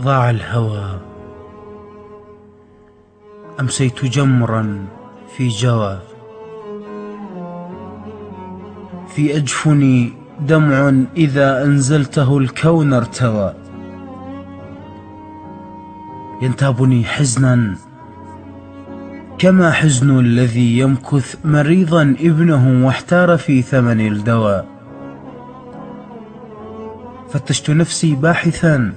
ضاع الهوى، أمسيت جمرا في جوى، في أجفني دمع إذا أنزلته الكون ارتوى، ينتابني حزنا كما حزن الذي يمكث مريضا ابنه واحتار في ثمن الدواء. فتشت نفسي باحثا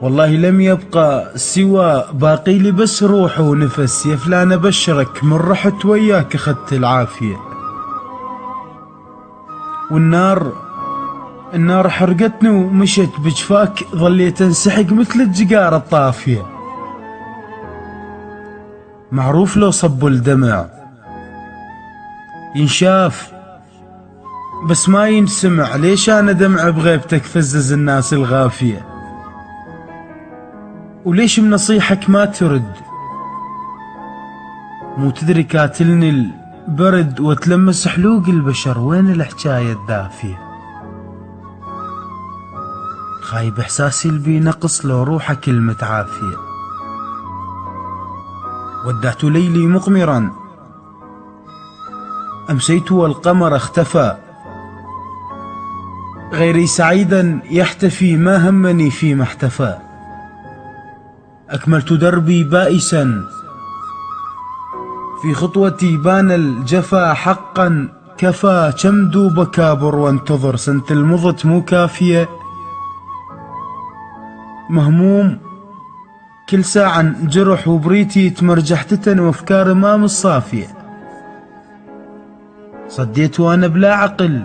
والله لم يبقى سوى باقي لي بس روح ونفس. يا فلان ابشرك من رحت وياك اخذت العافية، والنار حرقتني ومشت بجفاك، ظليت انسحق مثل الجقار الطافية. معروف لو صبوا الدمع ينشاف بس ما ينسمع، ليش انا دمع بغيبتك فزز الناس الغافية؟ وليش بنصيحك ما ترد؟ مو تدري كاتلني البرد وتلمس حلوق البشر، وين الحجاية الدافية؟ خايب احساسي البي نقص لو روحك المتعافية. ودعت ليلي مقمرا أمسيت والقمر اختفى، غيري سعيدا يحتفي ما همني فيما احتفى. أكملت دربي بائسا في خطوتي بان الجفا، حقا كفى كم دوب كابر وانتظر، سنة المضت مو كافية. مهموم كل ساعة جرح وبريتي يتمرجح تتن وافكار ما مصافية. صديت وانا بلا عقل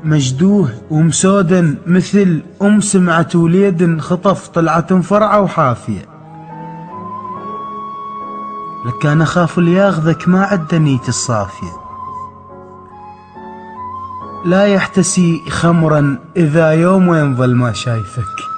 مجدوه ومسودا، مثل سمعت وليد خطف طلعت مفرعة وحافية. لك انا خاف اللي ياخذك ما عد نيتي الصافية، لا يحتسي خمرا اذا يوم وينظل ما شايفك.